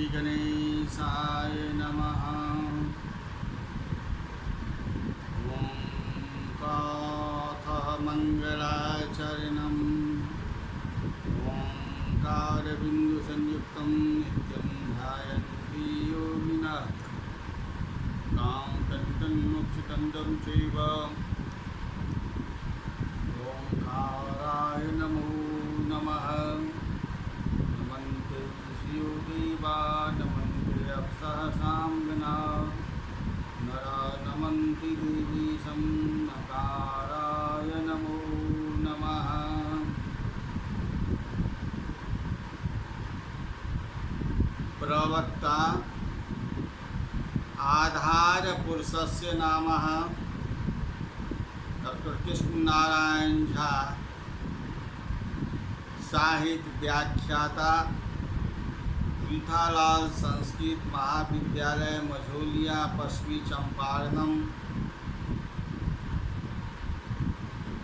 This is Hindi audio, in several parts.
श्रीगणेशाय नमः। ॐ काथः मङ्गलाचरणम् ओंकारबिन्दुसंयुक्तं नित्यं ध्यायन्ति योगिनः। कामदण्डं मोक्षदण्डं चैव ओंकाराय नमो नमः। नमन्ते ऋषयो देवा नमन्ते अप्सरसां गणाः। नरा नमन्ति देवीशं नकाराय नमो नमः। प्रवक्ता आधार पुरुषस्य नामः डॉक्टर कृष्ण नारायण झा। साहित्य व्याख्याता रीठालाल संस्कृत महाविद्यालय मझौलिया पश्चिमी चंपारणम।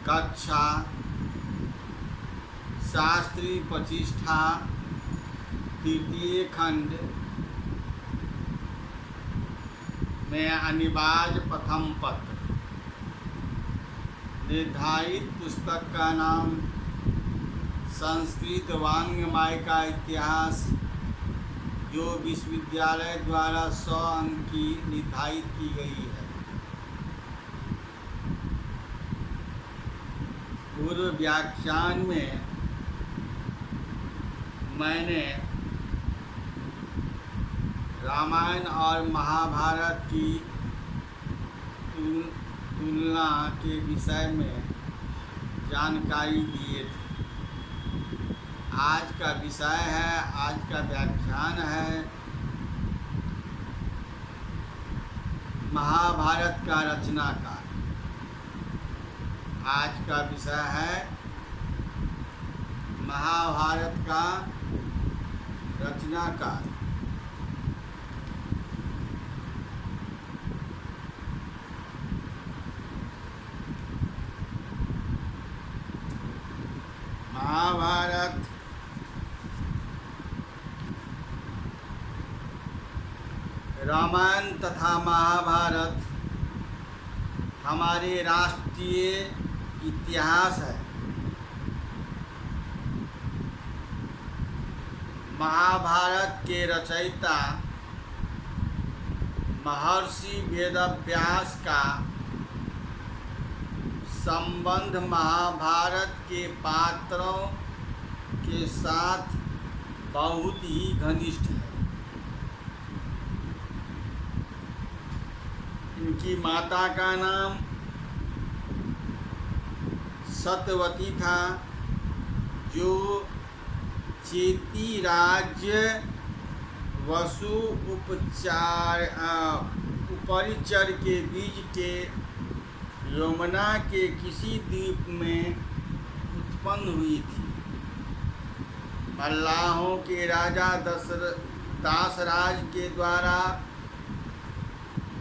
कक्षा शास्त्री प्रतिष्ठा तृतीय खंड में अनिवार्य प्रथम पत्र। निर्धारित पुस्तक का नाम संस्कृत वाङ्मय का इतिहास, जो विश्वविद्यालय द्वारा 100 अंक की निर्धारित की गई है। पूर्व व्याख्यान में मैंने रामायण और महाभारत की तुलना के विषय में जानकारी दिए थे। आज का विषय है, आज का व्याख्यान है महाभारत का रचनाकार। आज का विषय है महाभारत का रचनाकार। महाभारत रामायण तथा महाभारत हमारे राष्ट्रीय इतिहास है। महाभारत के रचयिता महर्षि वेदव्यास का संबंध महाभारत के पात्रों के साथ बहुत ही घनिष्ठ है। इनकी माता का नाम सत्यवती था, जो चेती राज्य वसु उपरिचर के बीच के यमुना के किसी द्वीप में उत्पन्न हुई थी। मल्लाहों के राजा दासराज के द्वारा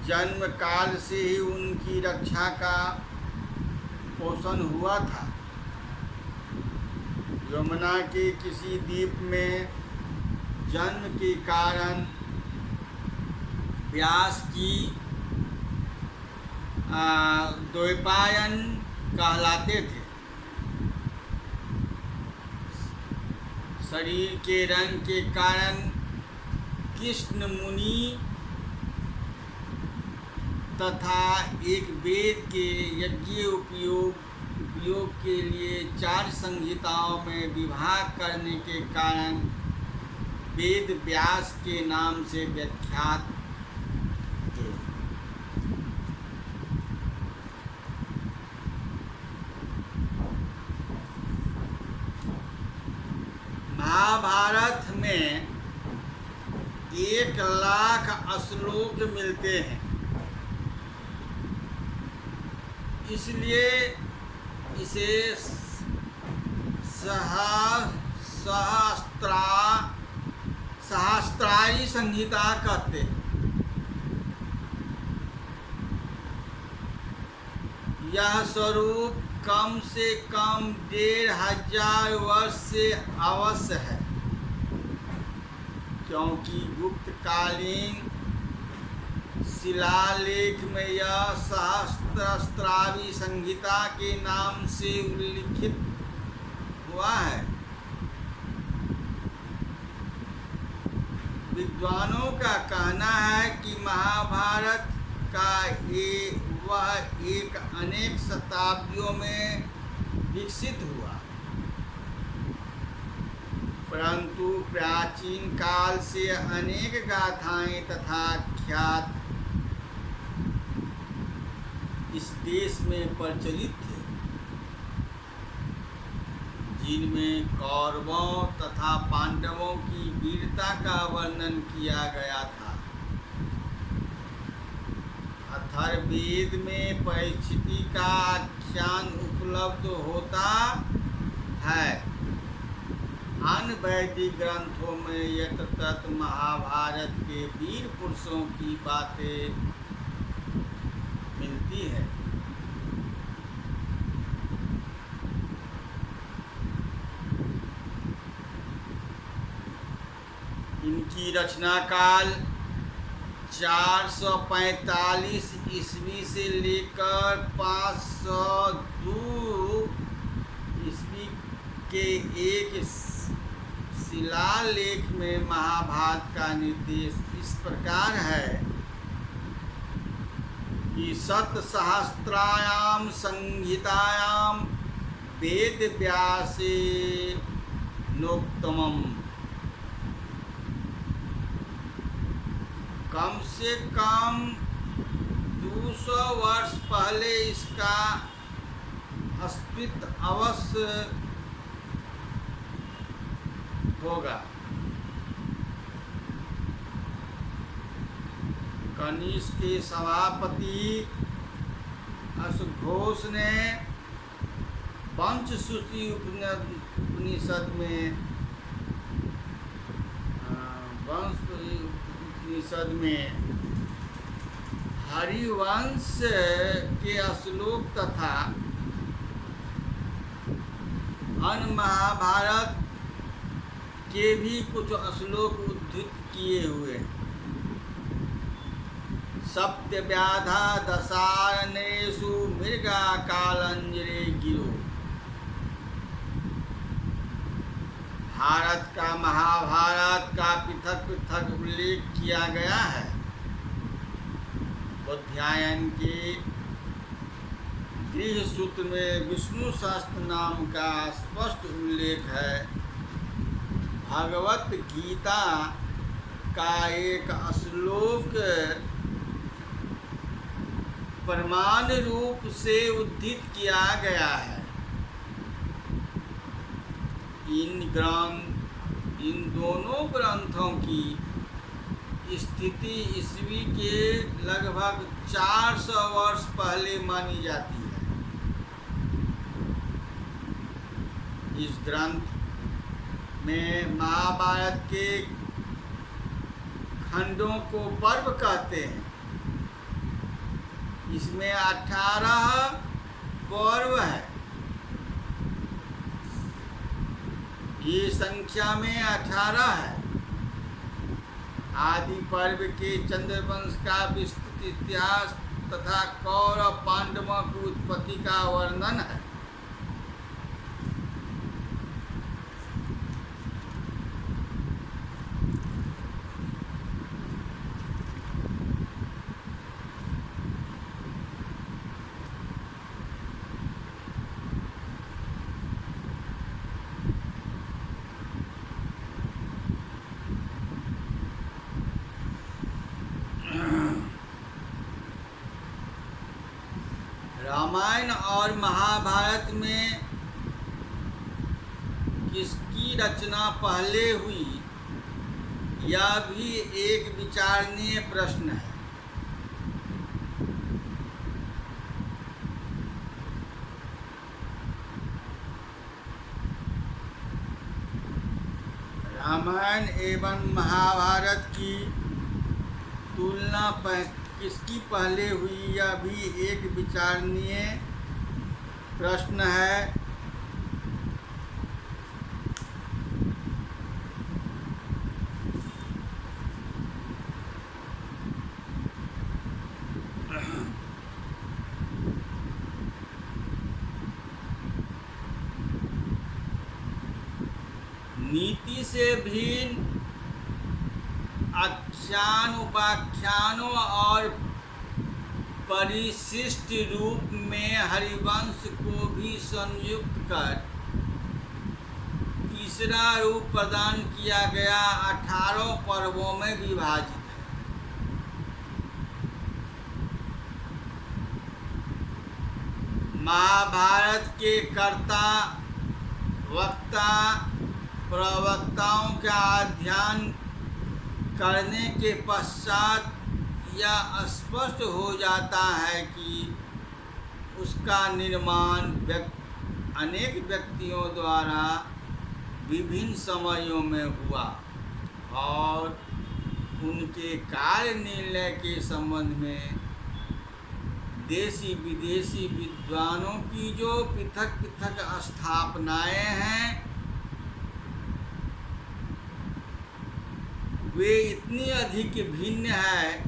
जन्म काल से ही उनकी रक्षा का पोषण हुआ था। यमुना के किसी द्वीप में जन्म के कारण व्यास की द्वैपायन कहलाते थे। शरीर के रंग के कारण कृष्ण मुनि तथा एक वेद के यज्ञ उपयोग के लिए 4 संहिताओं में विभाग करने के कारण वेद व्यास के नाम से विख्यात थे। महाभारत में 1,00,000 श्लोक मिलते हैं। इसलिए इसे सहस्त्रारी संहिता कहते हैं। यह स्वरूप कम से कम 1,500 वर्ष से अवश्य है। क्योंकि गुप्तकालीन शिलालेख में यह सहस्त्रावि संहिता के नाम से उल्लिखित हुआ है। विद्वानों का कहना है कि महाभारत का वह एक अनेक शताब्दियों में विकसित हुआ, परंतु प्राचीन काल से अनेक गाथाएं तथा ख्यात इस देश में प्रचलित थे, जिनमें कौरवों तथा पांडवों की वीरता का वर्णन किया गया था। अथर्ववेद में परिस्थिति का आख्यान उपलब्ध होता है। अन्य वैदिक ग्रंथों में यथातथ महाभारत के वीर पुरुषों की बातें मिलती है। इनकी रचना काल 445 ईस्वी से लेकर 502 ईस्वी के एक शिलालेख में महाभारत का निर्देश इस प्रकार है कि शतसहस्रायां संहितायां वेदव्यासेनोक्तमम्। कम से कम 200 वर्ष पहले इसका अस्तित्व अवश्य होगा। कनिष्क के सभापति अश्वघोष ने पंचश्रुति उपनिषद में हरिवंश के श्लोक तथा अन्य महाभारत के भी कुछ श्लोक उद्धृत किए हुए हैं। सप्तव्याधा दशारणेषु मृगा कालंजरे गिरो। भारत का महाभारत का पृथक पृथक उल्लेख किया गया है। अध्यायन के गृह सूत्र में विष्णु सहस्त्र नाम का स्पष्ट उल्लेख है। भगवत गीता का एक श्लोक प्रमाण रूप से उद्धृत किया गया है। इन दोनों ग्रंथों की स्थिति ईस्वी के लगभग 400 वर्ष पहले मानी जाती है। इस ग्रंथ में महाभारत के खंडों को पर्व कहते हैं। इसमें 18 पर्व है। ये संख्या में 18 है। आदि पर्व के चंद्रवंश का विस्तृत इतिहास तथा कौरव पांडवों की उत्पत्ति का वर्णन है। रामायण और महाभारत में किसकी रचना पहले हुई, यह भी एक विचारणीय प्रश्न है। रामायण एवं महाभारत की तुलना किसकी पहले हुई, यह भी एक विचारणीय प्रश्न है। नीति से भिन्न आख्यान, उपाख्यानों और परिशिष्ट रूप में हरिवंश को भी संयुक्त कर तीसरा रूप प्रदान किया गया। 18 पर्वों में विभाजित है। महाभारत के कर्ता, वक्ता, प्रवक्ताओं का अध्ययन करने के पश्चात यह स्पष्ट हो जाता है कि उसका निर्माण अनेक व्यक्तियों द्वारा विभिन्न समयों में हुआ और उनके कार्य निर्णय के संबंध में देशी विदेशी विद्वानों की जो पृथक पृथक स्थापनाएं हैं वे इतनी अधिक भिन्न है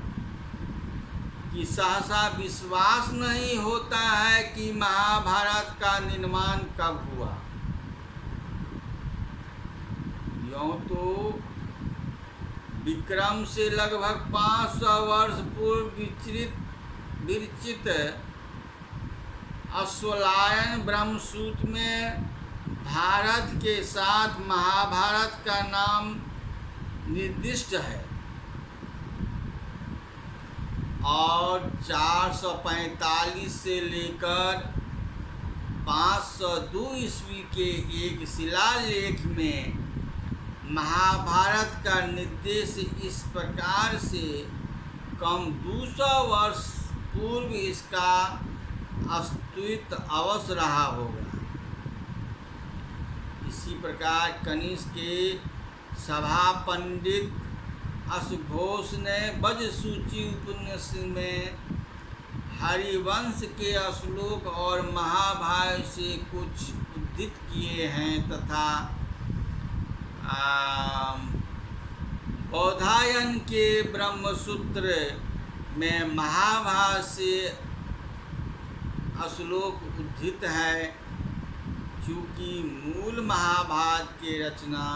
कि सहसा विश्वास नहीं होता है कि महाभारत का निर्माण कब हुआ। यूं तो विक्रम से लगभग 500 वर्ष पूर्व विरचित अश्वलायन ब्रह्मसूत्र में भारत के साथ महाभारत का नाम निर्दिष्ट है और 445 से लेकर 502 ईस्वी के एक शिलालेख में महाभारत का निर्देश इस प्रकार से कम 200 वर्ष पूर्व इसका अस्तित्व अवश्य रहा होगा। इसी प्रकार कनिष्क के सभा पंडित अशुघोष ने ब्रजसूची उपनिषद में हरिवंश के श्लोक और महाभारत से कुछ उद्धृत किए हैं तथा बौधायन के ब्रह्मसूत्र में महाभारत से श्लोक उद्धृत है। चूँकि मूल महाभारत की रचना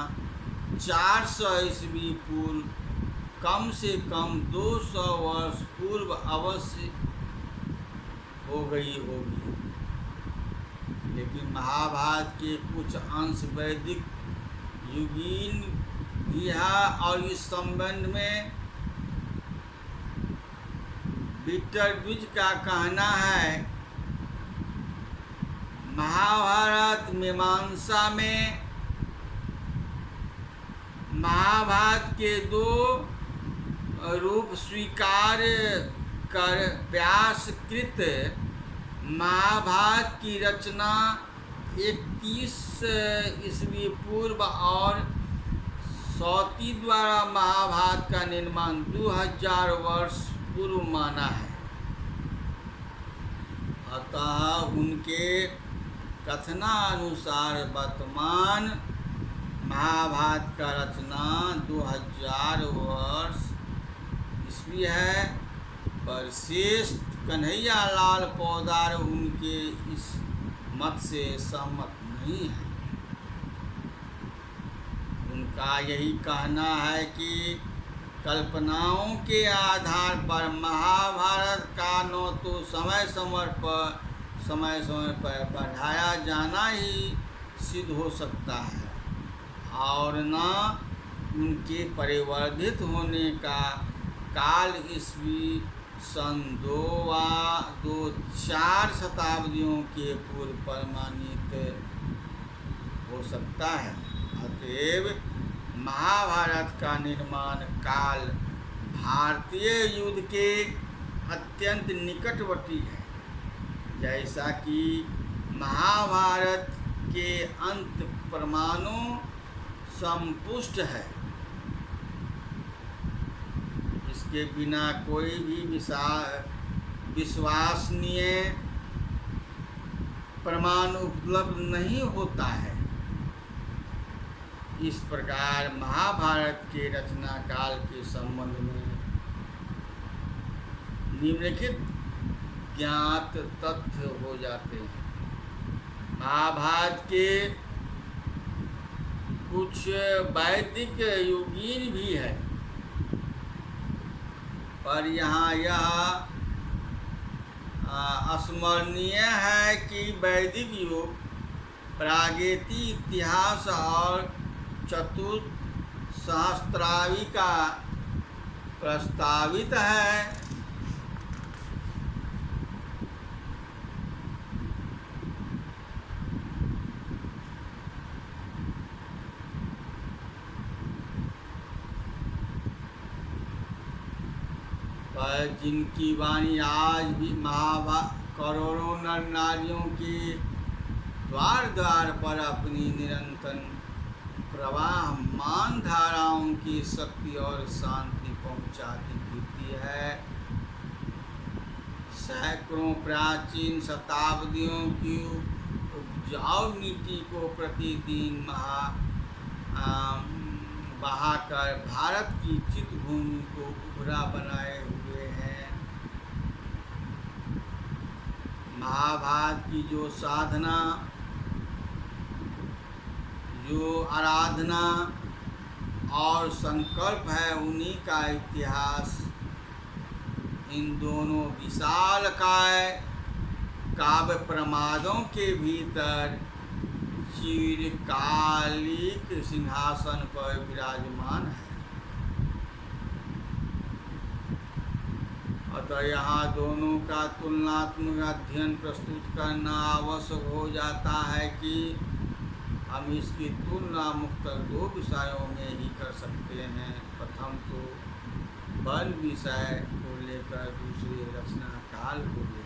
400 ईस्वी पूर्व कम से कम 200 वर्ष पूर्व अवश्य हो गई होगी, लेकिन महाभारत के कुछ अंश वैदिक युगीन भी है और इस संबंध में विक्टर विज का कहना है महाभारत मीमांसा में महाभारत के 2 रूप स्वीकार कर व्यासकृत महाभारत की रचना 31 ईस्वी पूर्व और सौती द्वारा महाभारत का निर्माण 2000 वर्ष पूर्व माना है। अतः उनके कथनानुसार वर्तमान महाभारत का रचना 2000 वर्ष ईस्वी है, पर श्रेष्ठ कन्हैया लाल पौदार उनके इस मत से सहमत नहीं है। उनका यही कहना है कि कल्पनाओं के आधार पर महाभारत का न तो समय समय पर बढ़ाया जाना ही सिद्ध हो सकता है और न उनके परिवर्धित होने का काल ईस्वी सन 2-4 शताब्दियों के पूर्व प्रमाणित हो सकता है। अतएव महाभारत का निर्माण काल भारतीय युद्ध के अत्यंत निकटवर्ती है, जैसा कि महाभारत के अंत परमाणु संपुष्ट है। इसके बिना कोई भी विश्वसनीय प्रमाण उपलब्ध नहीं होता है। इस प्रकार महाभारत के रचना काल के संबंध में निम्नलिखित ज्ञात तथ्य हो जाते हैं। महाभारत के कुछ वैदिक योगीन भी है, पर यहाँ यह स्मरणीय है कि वैदिक युग प्रागैतिक इतिहास और चतुर्थ सहस्त्राब्दी का प्रस्तावित है। पर जिनकी वाणी आज भी करोड़ों नर नारियों के द्वार द्वार पर अपनी निरंतर प्रवाहमान धाराओं की शक्ति और शांति पहुंचाती फिरती है। सैकड़ों प्राचीन शताब्दियों की उपजाऊ मिट्टी को प्रतिदिन बहाकर भारत की चित भूमि को उर्वरा बनाए हुए हैं। महाभारत की जो साधना, जो आराधना और संकल्प है, उन्हीं का इतिहास इन दोनों विशालकाय काव्य प्रमादों के भीतर चिरकालिक सिंहासन पर विराजमान है। अतः यहाँ दोनों का तुलनात्मक अध्ययन प्रस्तुत करना आवश्यक हो जाता है कि हम इसकी तुलना मुख्यतः दो विषयों में ही कर सकते हैं। प्रथम तो वन विषय को लेकर, दूसरे रचना काल को लेकर।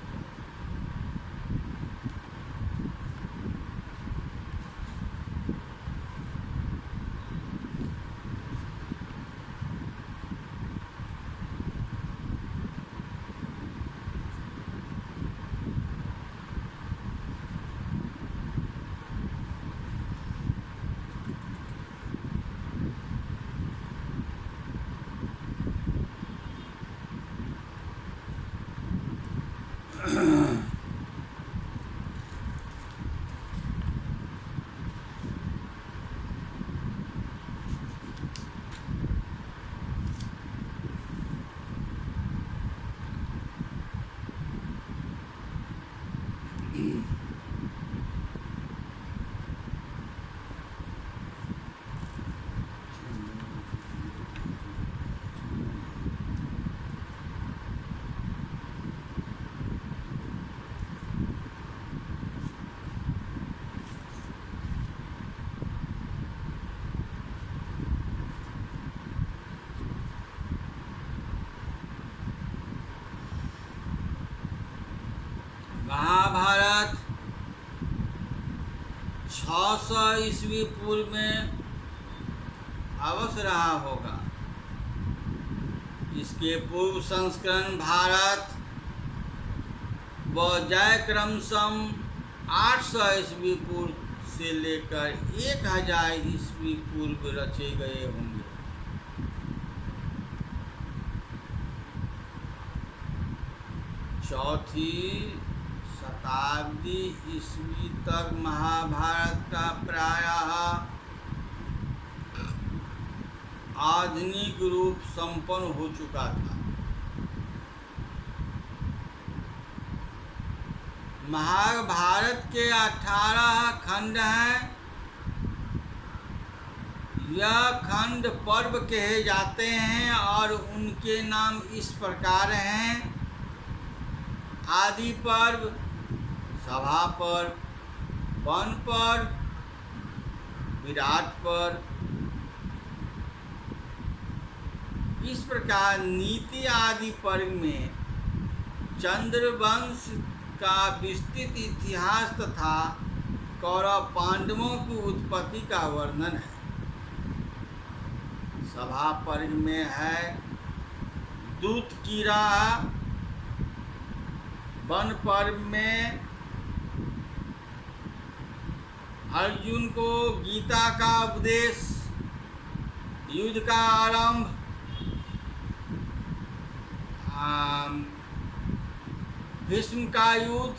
महाभारत 600 ईस्वी पूर्व में अवश्य रहा होगा। इसके पूर्व संस्करण भारत व जय क्रमशः 800 ईस्वी पूर्व से लेकर 1000 ईस्वी पूर्व रचे गए होंगे। चौथी शताब्दी ईस्वी तक महाभारत का प्रायः आधुनिक रूप संपन्न हो चुका था। महाभारत के 18 खंड हैं। यह खंड पर्व कहे जाते हैं और उनके नाम इस प्रकार हैं: आदि पर्व, सभा पर्व, वन पर्व, विराट पर्व। इस प्रकार नीति आदि पर्व में चंद्रवंश का विस्तृत इतिहास तथा कौरव पांडवों की उत्पत्ति का वर्णन है। सभा पर्व में है दूत की राह, वन पर्व में अर्जुन को गीता का उपदेश, युद्ध का आरंभ, भीष्म का युद्ध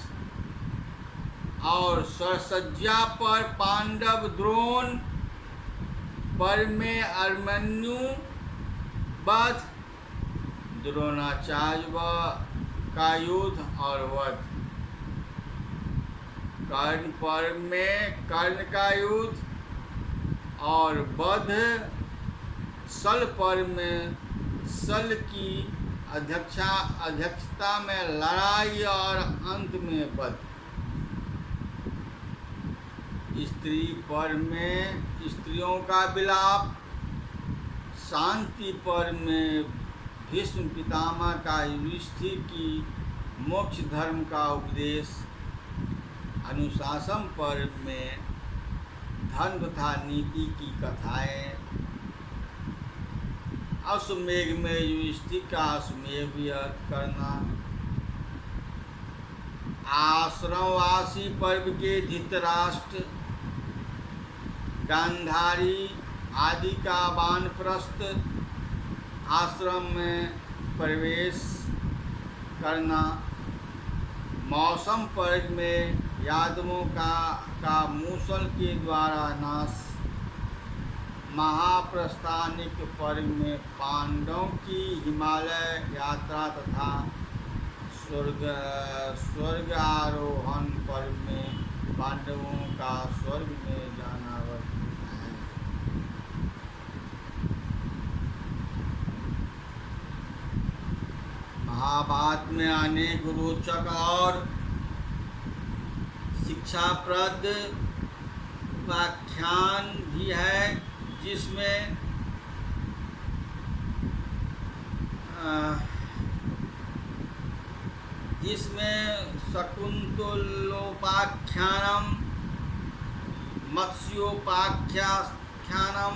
और सरसज्जा पर पांडव द्रोण पर में अभिमन्यु वध, द्रोणाचार्य का युद्ध और वध। कर्ण पर्व में कर्ण का युद्ध और वध। सल पर्व में सल की अध्यक्षता में लड़ाई और अंत में वध। स्त्री पर्व में स्त्रियों का विलाप। शांति पर्व में भीष्म पितामह का युधिष्ठिर की मोक्ष धर्म का उपदेश। अनुशासन पर्व में धर्म तथा नीति की कथाएं। अश्वमेध में युधिष्ठिर का अश्वमेध यज्ञ करना। आश्रमवासी पर्व के धृतराष्ट्र, गांधारी आदि का वानप्रस्थ आश्रम में प्रवेश करना। मौसम पर्व में यादवों का मूसल के द्वारा नाश। महाप्रस्थानिक पर्व में पांडवों की हिमालय यात्रा तथा स्वर्ग आरोहण पर्व में पांडवों का स्वर्ग में जाना वर्णित है। महाभारत में अनेक रोचक और शिक्षाप्रद व्याख्यान भी है, जिसमें शकुन्तलोपाख्यानम, मत्स्योपाख्यानम,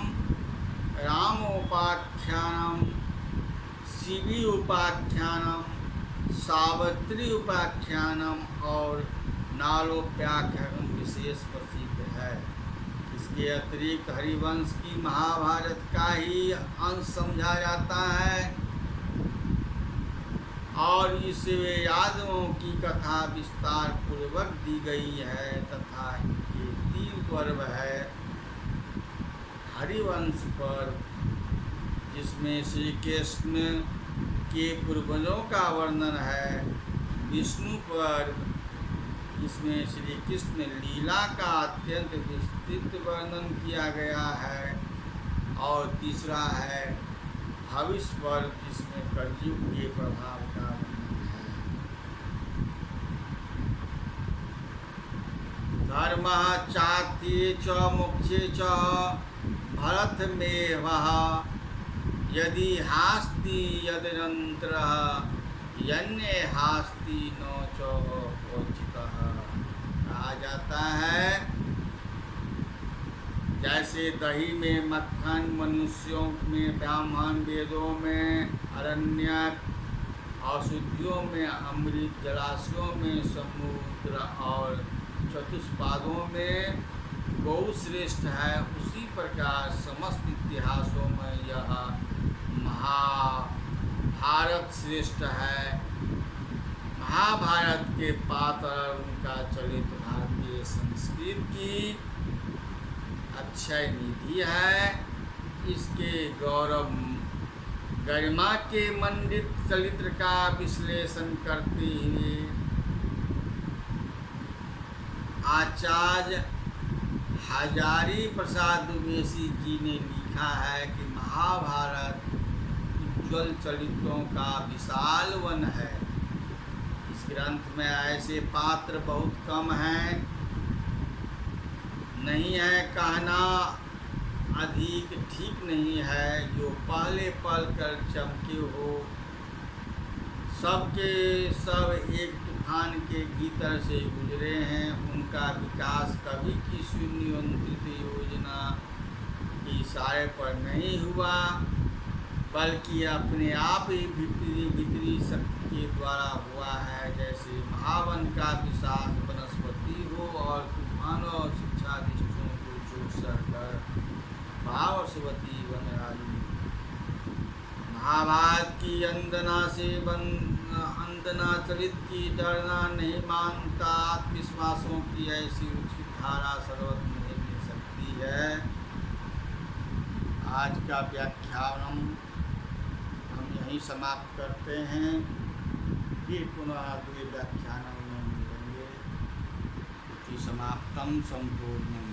रामोपाख्यानम, शिवी उपाख्यानम, सावित्री उपाख्यानम और नालोपाख्यानम विशेष प्रसिद्ध है। इसके अतिरिक्त हरिवंश की महाभारत का ही अंश समझा जाता है और इसमें यादवों की कथा विस्तार पूर्वक दी गई है तथा इनके 3 पर्व है। हरिवंश पर्व, जिसमें श्री कृष्ण के पूर्वजों का वर्णन है। विष्णु पर्व, इसमें श्री कृष्ण लीला का अत्यंत विस्तृत वर्णन किया गया है। और तीसरा है भविष्य पर्व, जिसमें कलयुग के प्रभाव का वर्णन है। धर्म चाति च मोक्षे च भरत में वह, यदि हास्ति यदनंतरः यन्ये हास्ति न च क्वचितः। कहा जाता है, जैसे दही में मक्खन, मनुष्यों में ब्राह्मण, वेदों में अरण्यक, औषधियों में अमृत, जलाशयों में समुद्र और चतुष्पादों में गौ श्रेष्ठ है, उसी प्रकार समस्त इतिहासों में यह महाभारत श्रेष्ठ है। महाभारत के पात्र उनका चरित्र भारतीय संस्कृति की अक्षय निधि है। इसके गौरव गरिमा के मंडित चरित्र का विश्लेषण करते हुए आचार्य हजारी प्रसाद द्विवेदी जी ने लिखा है कि महाभारत उज्ज्वल चरित्रों का विशाल वन है। इस ग्रंथ में ऐसे पात्र बहुत कम हैं। नहीं है कहना अधिक ठीक नहीं है, जो पहले पल कर चमके हो। सबके सब एक तूफान के भीतर से गुजरे हैं। उनका विकास कभी किसी नियंत्रित योजना के इशारे पर नहीं हुआ, बल्कि अपने आप ही भीतरी शक्ति के द्वारा हुआ है। जैसे महावन का विशाल वनस्पति हो और तूफानों और शिक्षाधिष्ठों को चोट सहकर भावस्वती बन रही। महाभारत की अंदना चरित की डरना नहीं मानता, आत्मविश्वासों की ऐसी उचित धारा सर्वत्र नहीं मिल सकती है। आज का व्याख्यानम हम यहीं समाप्त करते हैं। फिर पुनः अगले व्याख्यानम में मिलेंगे। इति समाप्तम संपूर्णम।